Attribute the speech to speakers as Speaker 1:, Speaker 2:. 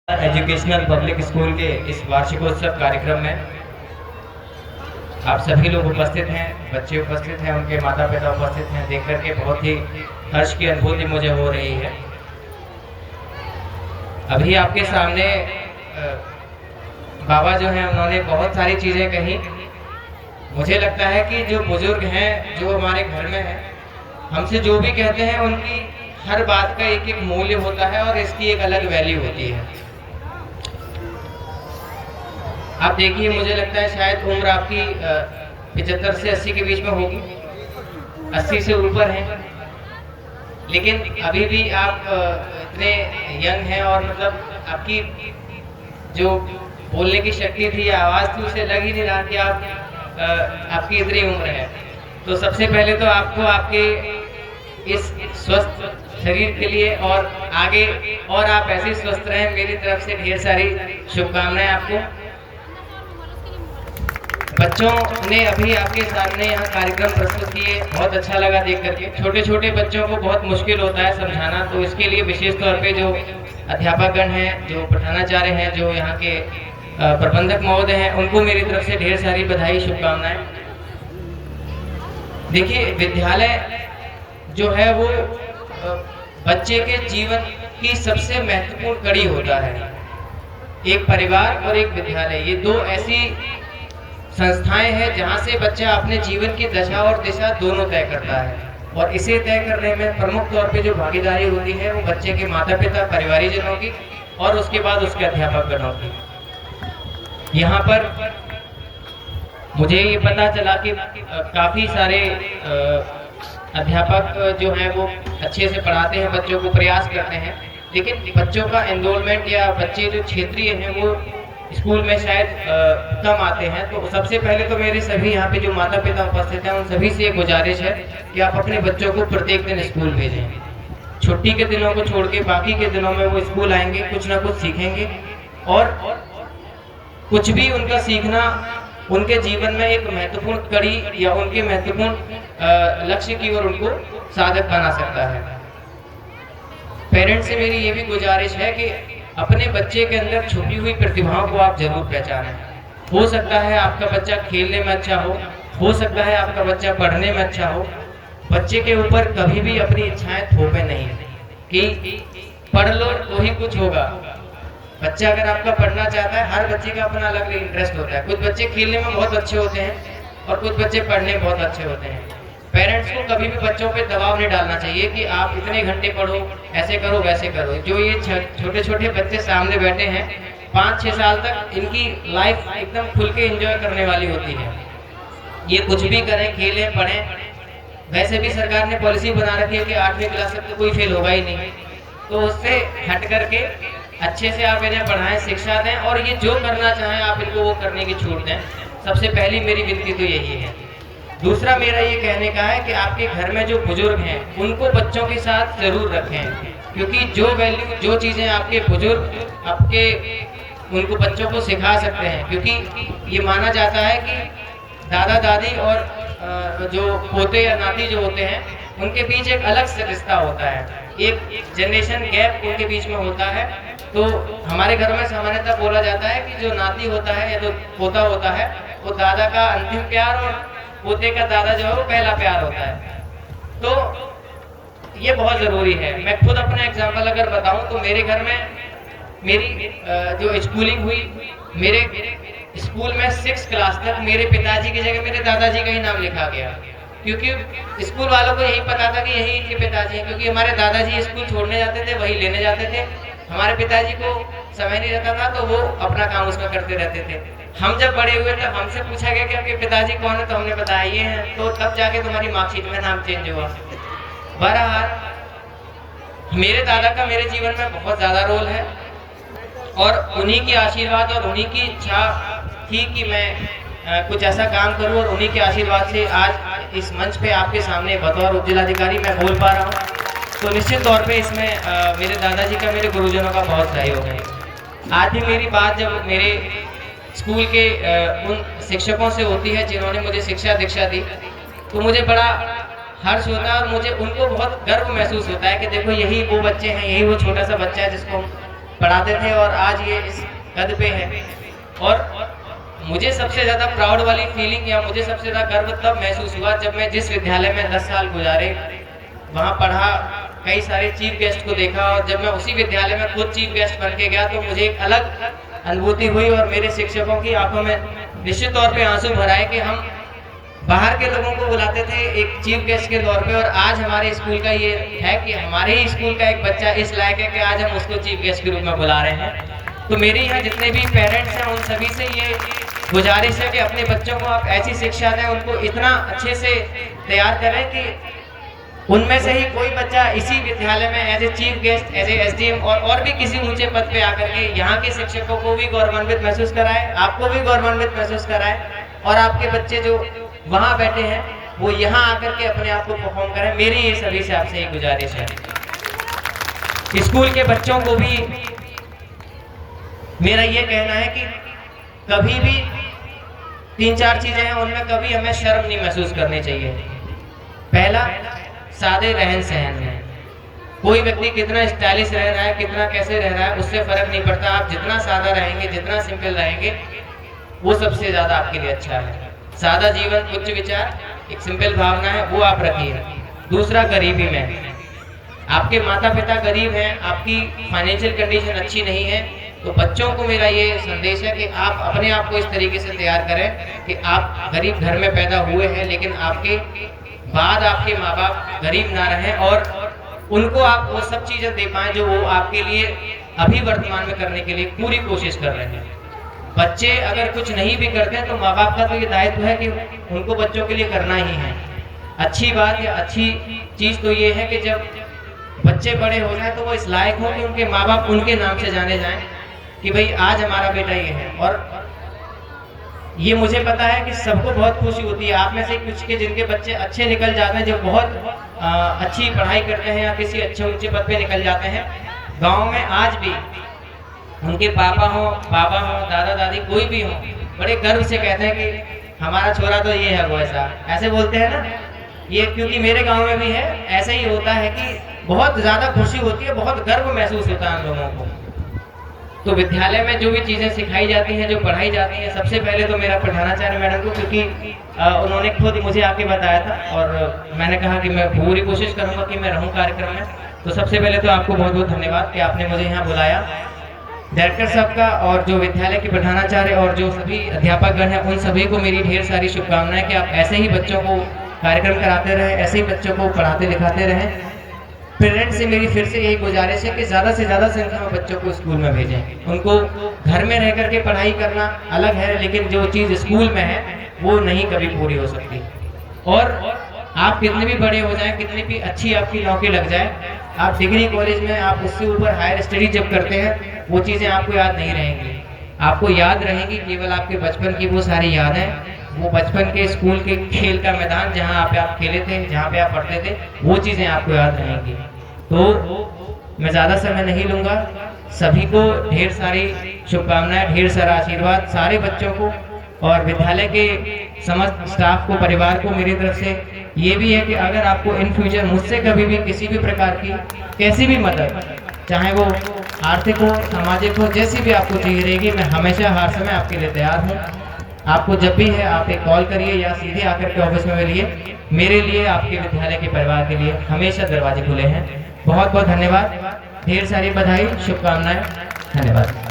Speaker 1: Educational public school के इस वार्षिकोत्सव कार्यक्रम में आप सभी लोग उपस्थित हैं, बच्चे उपस्थित हैं, उनके माता पिता उपस्थित हैं। देख करके बहुत ही हर्ष की अनुभूति मुझे हो रही है। अभी आपके सामने बाबा जो हैं उन्होंने बहुत सारी चीज़ें कही। मुझे लगता है कि जो बुजुर्ग हैं, जो हमारे घर में हैं, हमसे जो भी कहते हैं उनकी हर बात का एक एक मूल्य होता है और इसकी एक अलग वैल्यू होती है। आप देखिए, मुझे लगता है शायद उम्र आपकी 75 से 80 के बीच में होगी, 80 से ऊपर है, लेकिन अभी भी आप इतने यंग हैं और मतलब आपकी जो बोलने की शक्ति थी या आवाज़ थी उसे लग ही नहीं रहा कि आपकी इतनी उम्र है। तो सबसे पहले तो आपको आपके इस स्वस्थ शरीर के लिए और आगे और आप ऐसे स्वस्थ रहें, मेरी तरफ से ढेर सारी शुभकामनाएं आपको। बच्चों ने अभी आपके सामने यहाँ कार्यक्रम प्रस्तुत किए, बहुत अच्छा लगा देख करके। छोटे छोटे बच्चों को बहुत मुश्किल होता है समझाना, तो इसके लिए विशेष तौर पे जो अध्यापकगण हैं, जो प्रधानाचार्य हैं, जो यहाँ के प्रबंधक महोदय हैं, उनको मेरी तरफ से ढेर सारी बधाई, शुभकामनाएं। देखिए, विद्यालय जो है वो बच्चे के जीवन की सबसे महत्वपूर्ण कड़ी होता है। एक परिवार और एक विद्यालय, ये दो ऐसी संस्थाएं हैं जहां से बच्चा अपने जीवन की दशा और दिशा दोनों तय करता है, और इसे तय करने में प्रमुख तौर पे जो भागीदारी होती है वो बच्चे के माता पिता, परिवारीजनों की, और उसके बाद उसके अध्यापकगणों की। यहाँ पर मुझे ये पता चला कि काफ़ी सारे अध्यापक जो हैं वो अच्छे से पढ़ाते हैं, बच्चों को प्रयास करते हैं, लेकिन बच्चों का एनरोलमेंट या बच्चे जो क्षेत्रीय हैं वो स्कूल में शायद कम आते हैं। तो सबसे पहले तो मेरे सभी यहाँ पे जो माता पिता उपस्थित हैं उन सभी से गुजारिश है कि आप अपने बच्चों को प्रत्येक दिन स्कूल भेजें। छुट्टी के दिनों को छोड़ के बाकी के दिनों में वो स्कूल आएंगे, कुछ ना कुछ सीखेंगे, और कुछ भी उनका सीखना उनके जीवन में एक महत्वपूर्ण कड़ी या उनके महत्वपूर्ण लक्ष्य की ओर उनको साधक बना सकता है। पेरेंट्स से मेरी ये भी गुजारिश है कि अपने बच्चे के अंदर छुपी हुई प्रतिभाओं को आप जरूर पहचानें। हो सकता है आपका बच्चा खेलने में अच्छा हो सकता है आपका बच्चा पढ़ने में अच्छा हो। बच्चे के ऊपर कभी भी अपनी इच्छाएं थोपे नहीं कि पढ़ लो तो ही कुछ होगा। बच्चा अगर आपका पढ़ना चाहता है, हर बच्चे का अपना अलग इंटरेस्ट होता है। कुछ बच्चे खेलने में बहुत अच्छे होते हैं और कुछ बच्चे पढ़ने में बहुत अच्छे होते हैं। पेरेंट्स को कभी भी बच्चों पे दबाव नहीं डालना चाहिए कि आप इतने घंटे पढ़ो, ऐसे करो, वैसे करो। जो ये छोटे छोटे बच्चे सामने बैठे हैं, 5-6 साल तक इनकी लाइफ एकदम खुल के एंजॉय करने वाली होती है। ये कुछ भी करें, खेलें, पढ़ें। वैसे भी सरकार ने पॉलिसी बना रखी है कि 8वीं क्लास तक तो कोई फेल होगा ही नहीं, तो उससे हट करके अच्छे से आप इन्हें पढ़ाएं, शिक्षा दें, और ये जो करना चाहें आप इनको वो करने की छूट दें। सबसे पहली मेरी विनती तो यही है। दूसरा मेरा ये कहने का है कि आपके घर में जो बुजुर्ग हैं उनको बच्चों के साथ जरूर रखें, क्योंकि जो वैल्यू, जो चीज़ें आपके बुजुर्ग आपके उनको बच्चों को सिखा सकते हैं, क्योंकि ये माना जाता है कि दादा दादी और जो पोते या नाती जो होते हैं उनके बीच एक अलग से रिश्ता होता है, एक जनरेशन गैप उनके बीच में होता है। तो हमारे घर में सामान्यतः बोला जाता है कि जो नाती होता है या जो पोता होता है वो दादा का अंतिम प्यार और पोते का दादा जो है वो पहला प्यार होता है। तो ये बहुत ज़रूरी है। मैं खुद अपना एग्जांपल अगर बताऊं तो मेरे घर में मेरी जो स्कूलिंग हुई, मेरे स्कूल में 6 क्लास तक मेरे पिताजी की जगह मेरे दादाजी का ही नाम लिखा गया, क्योंकि स्कूल वालों को यही पता था कि यही इनके पिताजी हैं, क्योंकि हमारे दादाजी स्कूल छोड़ने जाते थे, वही लेने जाते थे। हमारे पिताजी को समय नहीं रहता था तो वो अपना काम उसका करते रहते थे। हम जब बड़े हुए तब हमसे पूछा गया कि आपके पिताजी कौन है, तो हमने बताया ये हैं, तो तब जाके तुम्हारी मार्कशीट में नाम चेंज हुआ। बहरहाल मेरे दादा का मेरे जीवन में बहुत ज़्यादा रोल है, और उन्हीं की आशीर्वाद और उन्हीं की इच्छा थी कि मैं कुछ ऐसा काम करूं, और उन्हीं के आशीर्वाद से आज इस मंच पे आपके सामने बतौर उप जिलाधिकारी मैं बोल पा रहा हूं। तो निश्चित तौर पे इसमें मेरे दादाजी का, मेरे गुरुजनों का बहुत सहयोग है। आज भी मेरी बात जब मेरे स्कूल के उन शिक्षकों से होती है जिन्होंने मुझे शिक्षा दीक्षा दी, तो मुझे बड़ा हर्ष होता है और मुझे उनको बहुत गर्व महसूस होता है कि देखो यही वो बच्चे हैं, यही वो छोटा सा बच्चा है जिसको पढ़ाते थे और आज ये इस कद पे है। और मुझे सबसे ज़्यादा प्राउड वाली फीलिंग या मुझे सबसे ज़्यादा गर्व तब महसूस हुआ जब मैं जिस विद्यालय में 10 साल गुजारे, वहाँ पढ़ा, कई सारे चीफ गेस्ट को देखा, और जब मैं उसी विद्यालय में खुद चीफ गेस्ट बन के गया तो मुझे एक अलग अनुभूति हुई और मेरे शिक्षकों की आंखों में निश्चित तौर पे आंसू भर आए कि हम बाहर के लोगों को बुलाते थे एक चीफ गेस्ट के तौर पे, और आज हमारे स्कूल का ये है कि हमारे ही स्कूल का एक बच्चा इस लायक है कि आज हम उसको चीफ गेस्ट के रूप में बुला रहे हैं। तो मेरे यहाँ जितने भी पेरेंट्स हैं उन सभी से ये गुजारिश है कि अपने बच्चों को आप ऐसी शिक्षा दें, उनको इतना अच्छे से तैयार करें कि उनमें से ही कोई बच्चा इसी विद्यालय में as a chief guest, as a SDM और भी किसी ऊंचे पद पे आकर के यहाँ के शिक्षकों को भी गौरवान्वित महसूस कराए, आपको भी गौरवान्वित महसूस कराए, और आपके बच्चे जो वहाँ बैठे हैं वो यहाँ आकर के अपने आप को परफॉर्म करें। मेरी ये सभी से आपसे ये गुजारिश है। स्कूल के बच्चों को भी मेरा ये कहना है कि कभी भी 3-4 चीजें हैं उनमें कभी हमें शर्म नहीं महसूस करनी चाहिए। पहला, सादे रहन सहन में। कोई व्यक्ति कितना स्टाइलिश रह रहा है, कितना कैसे रह रहा है, उससे फर्क नहीं पड़ता। आप जितना सादा रहेंगे, जितना सिंपल रहेंगे, वो सबसे ज्यादा आपके लिए अच्छा है। सादा जीवन, उच्च विचार, एक सिंपल भावना है, वो आप रखिए। दूसरा, गरीबी में आपके माता पिता गरीब हैं, आपकी फाइनेंशियल कंडीशन अच्छी नहीं है, तो बच्चों को मेरा ये संदेश है कि आप अपने आप को इस तरीके से तैयार करें कि आप गरीब घर में पैदा हुए हैं, लेकिन आपके बाद आपके माँ बाप गरीब ना रहें, और उनको आप वो सब चीज़ें दे पाएँ जो वो आपके लिए अभी वर्तमान में करने के लिए पूरी कोशिश कर रहे हैं। बच्चे अगर कुछ नहीं भी करते हैं तो माँ बाप का तो ये दायित्व है कि उनको बच्चों के लिए करना ही है। अच्छी बात या अच्छी चीज़ तो ये है कि जब बच्चे बड़े हो जाए तो वो इस लायक हो कि उनके माँ बाप उनके नाम से जाने जाएं कि भाई आज हमारा बेटा ये है। और ये मुझे पता है कि सबको बहुत खुशी होती है। आप में से कुछ के जिनके बच्चे अच्छे निकल जाते हैं, जो बहुत अच्छी पढ़ाई करते हैं या किसी अच्छे ऊंचे पद पे निकल जाते हैं, गांव में आज भी उनके पापा हो, बाबा हो, दादा दादी, कोई भी हो, बड़े गर्व से कहते हैं कि हमारा छोरा तो ये है, वो ऐसा, ऐसे बोलते हैं ना। ये क्योंकि मेरे गांव में भी है, ऐसा ही होता है कि बहुत ज़्यादा खुशी होती है, बहुत गर्व महसूस होता है हम लोगों को। तो विद्यालय में जो भी चीज़ें सिखाई जाती हैं, जो पढ़ाई जाती हैं, सबसे पहले तो मेरा प्रधानाचार्य मैडम को, क्योंकि उन्होंने खुद मुझे आके बताया था और मैंने कहा कि मैं पूरी कोशिश करूँगा कि मैं रहूँ कार्यक्रम में। तो सबसे पहले तो आपको बहुत बहुत धन्यवाद कि आपने मुझे यहाँ बुलाया। डायरेक्टर साहब का और जो विद्यालय के प्रधानाचार्य और जो सभी अध्यापकगण हैं, उन सभी को मेरी ढेर सारी शुभकामनाएं कि आप ऐसे ही बच्चों को कार्यक्रम कराते रहें, ऐसे ही बच्चों को पढ़ाते लिखाते रहें। पेरेंट्स से मेरी फिर से यही गुजारिश है कि ज़्यादा से ज़्यादा संख्या में बच्चों को स्कूल में भेजें। उनको घर में रह करके पढ़ाई करना अलग है, लेकिन जो चीज़ स्कूल में है वो नहीं कभी पूरी हो सकती। और आप कितने भी बड़े हो जाएं, कितनी भी अच्छी आपकी नौकरी लग जाए, आप डिग्री कॉलेज में आप उससे ऊपर हायर स्टडी जब करते हैं, वो चीज़ें आपको याद नहीं रहेंगी। आपको याद रहेंगी केवल आपके बचपन की वो सारी यादें, वो बचपन के स्कूल के खेल का मैदान जहाँ आप खेले थे, जहाँ पे आप पढ़ते थे, वो चीज़ें आपको याद रहेंगी। तो मैं ज़्यादा समय नहीं लूँगा। सभी को ढेर सारी शुभकामनाएं, ढेर सारा आशीर्वाद, सारे बच्चों को और विद्यालय के समस्त स्टाफ को, परिवार को मेरी तरफ से ये भी है कि अगर आपको इन फ्यूचर मुझसे कभी भी किसी भी प्रकार की कैसी भी मदद, चाहे वो आर्थिक हो, सामाजिक हो, जैसी भी आपको चाहिए रहेगी, मैं हमेशा हर समय आपके लिए तैयार हूँ। आपको जब भी है आप एक कॉल करिए या सीधे आकर के ऑफिस में मिलिए। मेरे लिए, आपके विद्यालय के परिवार के लिए हमेशा दरवाजे खुले हैं। बहुत बहुत धन्यवाद, ढेर सारी बधाई, शुभकामनाएं, धन्यवाद।